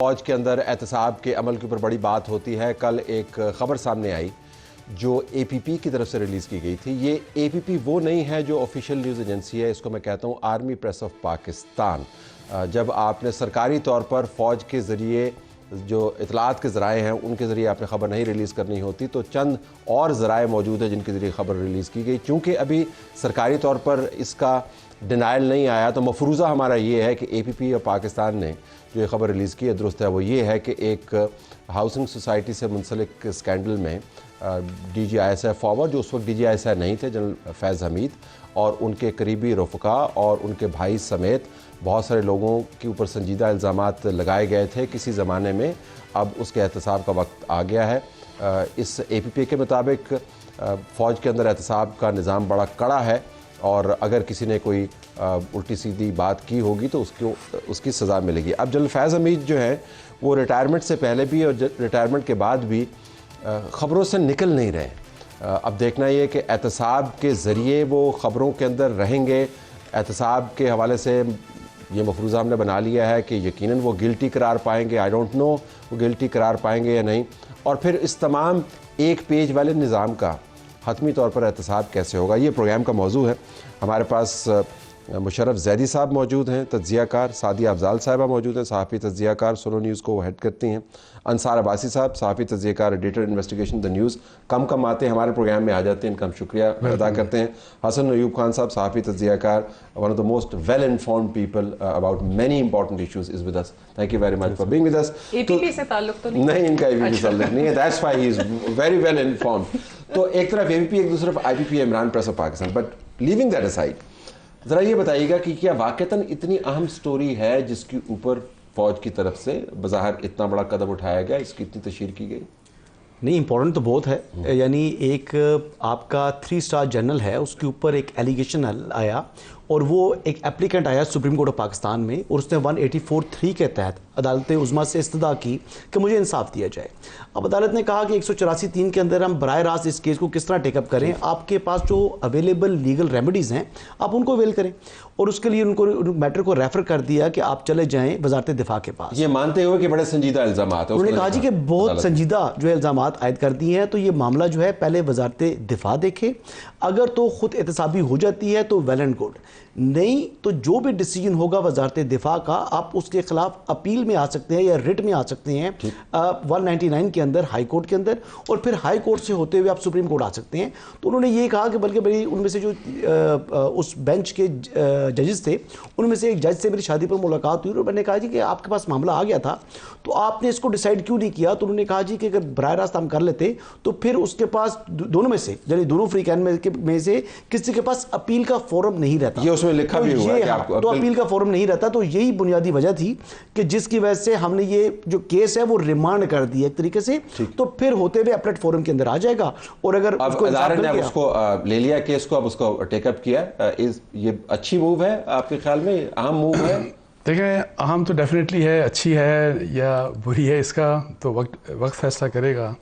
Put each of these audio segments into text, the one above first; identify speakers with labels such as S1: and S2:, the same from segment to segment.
S1: فوج کے اندر احتساب کے عمل کے اوپر بڑی بات ہوتی ہے. کل ایک خبر سامنے آئی جو اے پی پی کی طرف سے ریلیز کی گئی تھی. یہ اے پی پی وہ نہیں ہے جو آفیشیل نیوز ایجنسی ہے, اس کو میں کہتا ہوں آرمی پریس آف پاکستان. جب آپ نے سرکاری طور پر فوج کے ذریعے جو اطلاعات کے ذرائع ہیں ان کے ذریعے آپ نے خبر نہیں ریلیز کرنی ہوتی, تو چند اور ذرائع موجود ہیں جن کے ذریعے خبر ریلیز کی گئی. چونکہ ابھی سرکاری طور پر اس کا ڈینائل نہیں آیا, تو مفروضہ ہمارا یہ ہے کہ اے پی پی اور پاکستان نے جو یہ خبر ریلیز کی ہے درست ہے. وہ یہ ہے کہ ایک ہاؤسنگ سوسائٹی سے منسلک اسکینڈل میں D G I S I forward, جو اس وقت ڈی جی آئی ایس آئی نہیں تھے, جنرل فیض حمید اور ان کے قریبی رفقا اور ان کے بھائی سمیت بہت سارے لوگوں کے اوپر سنجیدہ الزامات لگائے گئے تھے کسی زمانے میں. اب اس کے احتساب کا وقت آ گیا ہے. اس اے پی پی کے مطابق فوج کے اندر احتساب کا نظام بڑا کڑا ہے, اور اگر کسی نے کوئی الٹی سیدھی بات کی ہوگی تو اس کی سزا ملے گی. اب جنرل فیض حمید جو ہیں وہ ریٹائرمنٹ سے پہلے بھی اور ریٹائرمنٹ کے بعد بھی خبروں سے نکل نہیں رہے. اب دیکھنا یہ کہ احتساب کے ذریعے وہ خبروں کے اندر رہیں گے. احتساب کے حوالے سے یہ مفروضہ ہم نے بنا لیا ہے کہ یقیناً وہ گلٹی قرار پائیں گے. آئی ڈونٹ نو وہ گلٹی قرار پائیں گے یا نہیں. اور پھر اس تمام ایک پیج والے نظام کا حتمی طور پر احتساب کیسے ہوگا, یہ پروگرام کا موضوع ہے. ہمارے پاس مشرف زیدی صاحب موجود ہیں, تجزیہ کار. سعدیہ افضال صاحبہ موجود ہیں, صحافی تجزیہ کار, سولو نیوز کو وہ ہیڈ کرتی ہیں. انصار عباسی صاحب, صحافی تجزیہ کار, ایڈیٹر انویسٹیگیشن دا نیوز. کم آتے ہیں ہمارے پروگرام میں, آ جاتے ہیں, ان کا ہم شکریہ ادا کرتے ہیں. حسن ایوب خان صاحب, صحافی تجزیہ کار, one of the most well informed people about many important issues is with us. Thank you very much for being with us.
S2: A P P سے تعلق تو
S1: نہیں, ان کا اے پی پی سے تعلق نہیں ہے, that's why he is very well informed. تو ایک طرف اے پی پی, ایک دوسرے I P P, Imran press of Pakistan. But leaving that aside, ذرا یہ بتائیے گا کہ کیا واقعتاً اتنی اہم سٹوری ہے جس کے اوپر فوج کی طرف سے بظاہر اتنا بڑا قدم اٹھایا گیا, اس کی اتنی تشہیر کی گئی؟
S3: نہیں, امپورٹنٹ تو بہت ہے. یعنی ایک آپ کا 3 اسٹار جنرل ہے, اس کے اوپر ایک ایلیگیشن آیا, اور وہ ایک اپلیکنٹ آیا سپریم کورٹ آف پاکستان میں, اور اس نے 184(3) کے تحت عدالت عظمیٰ سے استدعا کی کہ مجھے انصاف دیا جائے. اب عدالت نے کہا کہ 184(3) کے اندر ہم براہ راست اس کیس کو کس طرح ٹیک اپ کریں. آپ کے پاس جو اویلیبل لیگل ریمیڈیز ہیں آپ ان کو اویل کریں, اور اس کے لیے ان کو میٹر کو ریفر کر دیا کہ آپ چلے جائیں وزارت دفاع کے پاس.
S1: یہ مانتے ہوئے کہ بڑے سنجیدہ الزامات ہیں,
S3: انہوں نے کہا جی کہ بہت سنجیدہ جو الزامات عائد کر دی ہیں, تو یہ معاملہ جو ہے پہلے وزارت دفاع دیکھے, اگر تو خود احتسابی ہو جاتی ہے تو ویل اینڈ گڈ, نہیں تو جو بھی ڈیسیجن ہوگا وزارت دفاع کا, آپ اس کے خلاف اپیل میں آ سکتے ہیں یا ریٹ میں آ سکتے ہیں 199 کے اندر, ہائی کورٹ کے اندر, اور پھر ہائی کورٹ سے ہوتے ہوئے آپ سپریم کورٹ آ سکتے ہیں. تو انہوں نے یہ کہا کہ بلکہ میری ان میں سے جو اس بینچ کے ججز تھے, ان میں سے ایک جج سے میری شادی پر ملاقات ہوئی, اور میں نے کہا جی کہ آپ کے پاس معاملہ آ گیا تھا تو آپ نے اس کو ڈیسائیڈ کیوں نہیں کیا. تو انہوں نے کہا جی کہ اگر براہ راست ہم کر لیتے تو پھر اس کے پاس دونوں میں سے, یعنی دونوں فریقین میں سے کسی کے پاس اپیل کا فورم نہیں رہتا.
S1: یہ اس میں لکھا بھی ہوا ہے کہ آپ کو
S3: تو اپیل کا فورم نہیں رہتا. تو یہی بنیادی وجہ تھی کہ جس کی وجہ سے ہم نے یہ جو کیس ہے وہ ریمانڈ کر دیا ایک طریقے سے, تو پھر ہوتے ہوئے اپلیٹ فورم کے اندر آ جائے گا. اور اگر
S1: ادارے نے اس کو لے لیا کیس کو, اب اس کو ٹیک اپ کیا, یہ اچھی موو ہے آپ کے خیال میں, اہم موو ہے؟
S4: دیکھیں, اہم تو ڈیفینیٹلی ہے, اچھی ہے یا بری ہے اس کا تو وقت فیصلہ کرے گا.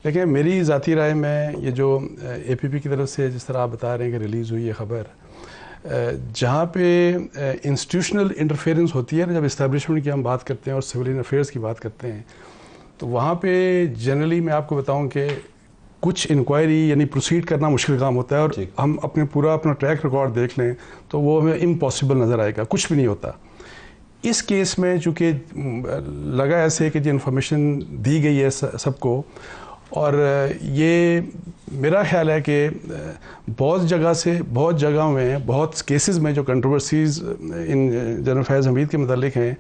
S4: لیکن میری ذاتی رائے میں یہ جو اے پی پی کی طرف سے جس طرح آپ بتا رہے ہیں کہ ریلیز ہوئی ہے خبر, جہاں پہ انسٹیٹیوشنل انٹرفیئرنس ہوتی ہے نا, جب اسٹیبلشمنٹ کی ہم بات کرتے ہیں اور سول افیئرس کی بات کرتے ہیں, تو وہاں پہ جنرلی میں آپ کو بتاؤں کہ کچھ انکوائری یعنی پروسیڈ کرنا مشکل کام ہوتا ہے, اور ہم اپنا ٹریک ریکارڈ دیکھ لیں تو وہ ہمیں امپاسبل نظر آئے گا, کچھ بھی نہیں ہوتا. اس کیس میں چونکہ لگا ایسے کہ جو انفارمیشن دی گئی ہے سب کو, اور یہ میرا خیال ہے کہ بہت جگہوں میں بہت کیسز میں جو کنٹروورسیز ان جنرل فیض حمید کے متعلق ہیں,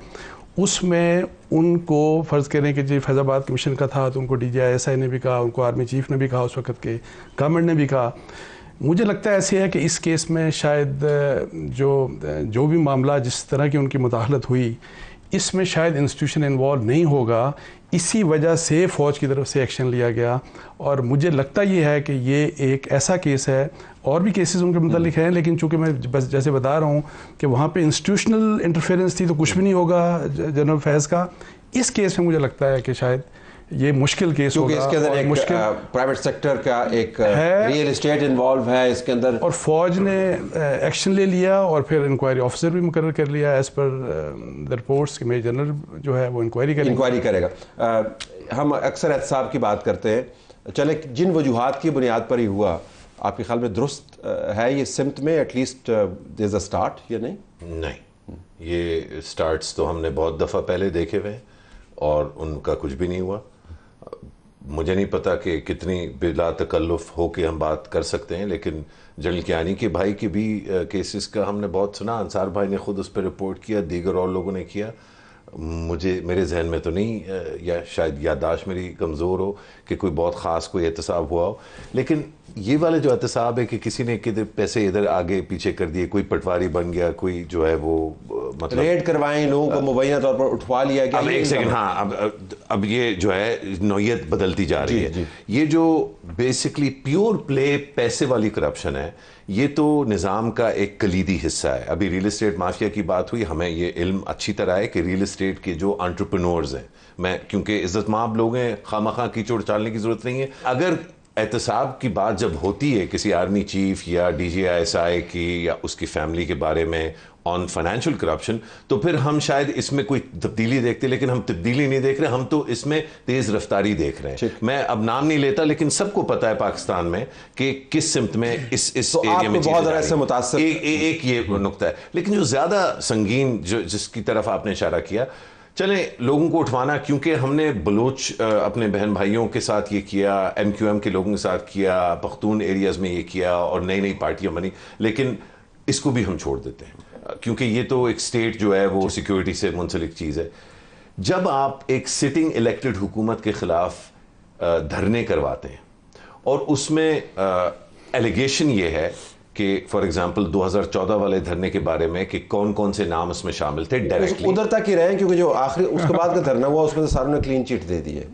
S4: اس میں ان کو فرض کریں کہ جی فیض آباد کمیشن کا تھا تو ان کو ڈی جی آئی ایس آئی نے بھی کہا, ان کو آرمی چیف نے بھی کہا, اس وقت کے گورنمنٹ نے بھی کہا. مجھے لگتا ہے ایسے ہے کہ اس کیس میں شاید جو بھی معاملہ جس طرح کی ان کی مداخلت ہوئی, اس میں شاید انسٹیٹیوشن انوالو نہیں ہوگا, اسی وجہ سے فوج کی طرف سے ایکشن لیا گیا. اور مجھے لگتا یہ ہے کہ یہ ایک ایسا کیس ہے, اور بھی کیسز ان کے متعلق ہیں, لیکن چونکہ میں بس جیسے بتا رہا ہوں کہ وہاں پہ انسٹیٹیوشنل انٹرفیئرنس تھی تو کچھ بھی نہیں ہوگا جنرل فیض کا. اس کیس میں مجھے لگتا ہے کہ شاید یہ مشکل کیس ہوگا،
S1: کیونکہ اس کے اندر ایک
S4: مشکل
S1: پرائیویٹ سیکٹر کا ایک
S4: ہے،
S1: ریئل اسٹیٹ انوالو ہے اس کے اندر،
S4: اور فوج نے ایکشن لے لیا اور پھر انکوائری آفیسر بھی مقرر کر لیا ایز پر دا رپورٹس کہ میجر جنرل جو ہے وہ انکوائری
S1: کرے گا. ہم اکثر احتساب کی بات کرتے ہیں، چلے جن وجوہات کی بنیاد پر ہی ہوا، آپ کے خیال میں درست ہے یہ سمت میں at least there is a start یا نہیں؟
S2: نہیں، یہ سٹارٹس تو ہم نے بہت دفعہ پہلے دیکھے ہوئے اور ان کا کچھ بھی نہیں ہوا. مجھے نہیں پتا کہ کتنی بلا تکلف ہو کے ہم بات کر سکتے ہیں، لیکن جنرل کیانی کے بھائی کے بھی کیسز کا ہم نے بہت سنا. انصار بھائی نے خود اس پہ رپورٹ کیا، دیگر اور لوگوں نے کیا. میرے ذہن میں تو نہیں، یا شاید یادداشت میری کمزور ہو کہ کوئی بہت خاص کوئی احتساب ہوا ہو. لیکن یہ والے جو احتساب ہے کہ کسی نے کدھر پیسے ادھر آگے پیچھے کر دیے، کوئی پٹواری بن گیا، کوئی جو ہے وہ مطلب
S1: ریڈ کروائیں، لوگوں کو مبینہ طور پر اٹھوا لیا گیا.
S2: اب ایک سیکنڈ، ہاں، اب یہ جو ہے نوعیت بدلتی جا رہی ہے. یہ جو بیسکلی پیور پلے پیسے والی کرپشن ہے، یہ تو نظام کا ایک کلیدی حصہ ہے. ابھی ریل اسٹیٹ مافیا کی بات ہوئی، ہمیں یہ علم اچھی طرح ہے کہ ریل اسٹیٹ کے جو انٹرپرینورز ہیں، کیونکہ عزت مآب لوگ ہیں، خواہ کیچڑ ڈالنے کی ضرورت نہیں ہے. اگر احتساب کی بات جب ہوتی ہے کسی آرمی چیف یا D G I S I کی یا اس کی فیملی کے بارے میں آن فائنینشیل کرپشن، تو پھر ہم شاید اس میں کوئی تبدیلی دیکھتے، لیکن ہم تبدیلی نہیں دیکھ رہے، ہم تو اس میں تیز رفتاری دیکھ رہے ہیں. میں اب نام نہیں لیتا، لیکن سب کو پتا ہے پاکستان میں کہ کس سمت میں اس ایریا میں
S1: بہت زیادہ سے متاثر
S2: ایک یہ نقطہ ہے. لیکن جو زیادہ سنگین جس کی طرف آپ نے اشارہ کیا، چلیں لوگوں کو اٹھوانا، کیونکہ ہم نے بلوچ اپنے بہن بھائیوں کے ساتھ یہ کیا، ایم کیو ایم کے لوگوں کے ساتھ کیا، پختون ایریاز میں یہ کیا اور نئی پارٹیاں بنی، لیکن اس کو بھی ہم چھوڑ دیتے ہیں کیونکہ یہ تو ایک سٹیٹ جو ہے وہ سیکیورٹی سے منسلک چیز ہے. جب آپ ایک سٹنگ الیکٹڈ حکومت کے خلاف دھرنے کرواتے ہیں اور اس میں ایلیگیشن یہ ہے کہ فار ایگزامپل 2014 والے دھرنے کے بارے میں کہ کون سے نام اس میں شامل تھے، ڈائریکٹلی
S1: ادھر تک ہی رہے، کیونکہ جو آخری اس کے بعد کا دھرنا ہوا اس میں تو ساروں نے کلین چٹ دے دی ہے.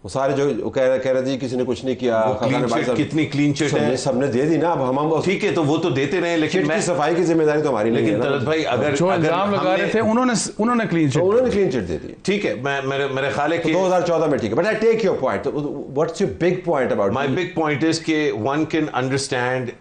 S1: وہ سارے جو کہہ رہے تھے کسی نے کچھ نہیں کیا،
S2: کتنی کلین چٹ ہے
S1: سب نے دے دی نا. اب ہم
S2: ٹھیک ہے تو وہ تو دیتے رہے، لیکن
S1: صفائی کی ذمہ داری تو ہماری نہیں ہے.
S2: لیکن طلعت بھائی اگر
S4: جو الزام لگا رہے تھے انہوں نے کلین
S1: چٹ دے دی.
S2: ٹھیک ہے، میرے خیال ہے کہ
S1: 2014 میں ٹھیک ہے. But I take your point. What's your big point about?
S2: My big point is کہ ون کین انڈرسٹینڈ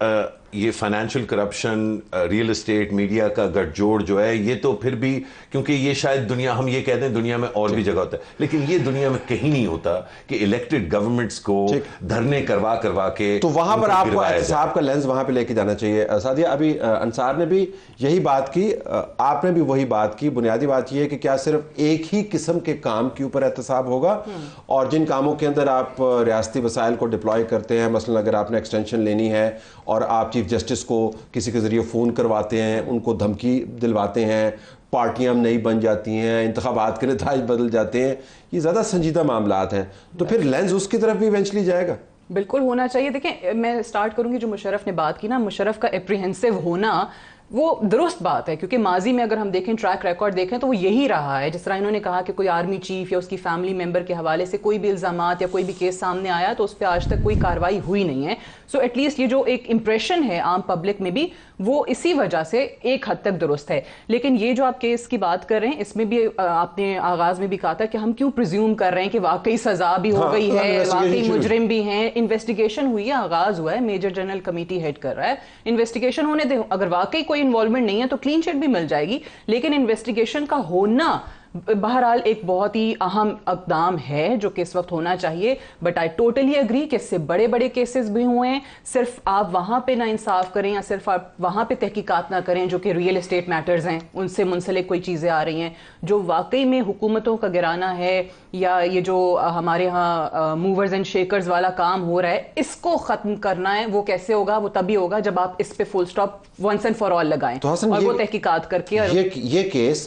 S2: یہ financial corruption, real estate, media کا گٹھ جوڑ جو ہے، یہ تو پھر بھی کیونکہ یہ شاید دنیا، ہم یہ کہتے ہیں دنیا میں اور بھی جگہ ہوتا ہے، لیکن یہ دنیا میں کہیں نہیں ہوتا کہ الیکٹڈ گورنمنٹس کو دھرنے کروا کے.
S1: تو وہاں پر آپ کو احتساب کا لینز وہاں پہ لے کے جانا چاہیے. سعدیہ، ابھی انصار نے بھی یہی بات کی، آپ نے بھی وہی بات کی. بنیادی بات یہ ہے کہ کیا صرف ایک ہی قسم کے کام کے اوپر احتساب ہوگا، اور جن کاموں کے اندر آپ ریاستی وسائل کو ڈپلوائے کرتے ہیں، مثلا اگر آپ نے ایکسٹینشن لینی ہے اور آپ چیف جسٹس کو کسی کے ذریعے فون کرواتے ہیں، ان کو دھمکی دلواتے ہیں، پارٹیاں نئی بن جاتی ہیں، انتخابات کے نتائج بدل جاتے ہیں، یہ زیادہ سنجیدہ معاملات ہیں، تو پھر لینز اس کی طرف بھی ایونچولی جائے گا.
S5: بالکل ہونا چاہیے. دیکھیں میں سٹارٹ کروں گی جو مشرف نے بات کی نا، مشرف کا اپریہنسو ہونا وہ درست بات ہے، کیونکہ ماضی میں اگر ہم دیکھیں ٹریک ریکارڈ دیکھیں تو وہ یہی رہا ہے. جس طرح انہوں نے کہا کہ کوئی آرمی چیف یا اس کی فیملی ممبر کے حوالے سے کوئی بھی الزامات یا کوئی بھی کیس سامنے آیا تو اس پہ آج تک کوئی کارروائی ہوئی نہیں ہے. سو ایٹ لیسٹ یہ جو ایک امپریشن ہے عام پبلک میں بھی، وہ اسی وجہ سے ایک حد تک درست ہے. لیکن یہ جو آپ کیس کی بات کر رہے ہیں، اس میں بھی آپ نے آغاز میں بھی کہا تھا کہ ہم کیوں پریزیوم کر رہے ہیں کہ واقعی سزا بھی ہو گئی ہے، واقعی مجرم بھی ہیں، انویسٹیگیشن ہوئی ہے، آغاز ہوا ہے، میجر جنرل کمیٹی ہیڈ کر رہا ہے، انویسٹیگیشن ہونے دیں. اگر واقعی کوئی انوالومنٹ نہیں ہے تو کلین چٹ بھی مل جائے گی. لیکن انویسٹیگیشن کا ہونا بہرحال ایک بہت ہی اہم اقدام ہے جو کہ اس وقت ہونا چاہیے. بٹ آئی ٹوٹلی اگری کہ اس سے بڑے کیسز بھی ہوئے ہیں. صرف آپ وہاں پہ نہ انصاف کریں یا صرف آپ وہاں پہ تحقیقات نہ کریں جو کہ ریئل اسٹیٹ میٹرز ہیں، ان سے منسلک کوئی چیزیں آ رہی ہیں جو واقعی میں حکومتوں کا گرانا ہے، یا یہ جو ہمارے ہاں موورز اینڈ شیکرز والا کام ہو رہا ہے، اس کو ختم کرنا ہے. وہ کیسے ہوگا؟ وہ تبھی ہوگا جب آپ اس پہ full stop once and for all لگائیں اور وہ تحقیقات کر کے.
S1: یہ کیس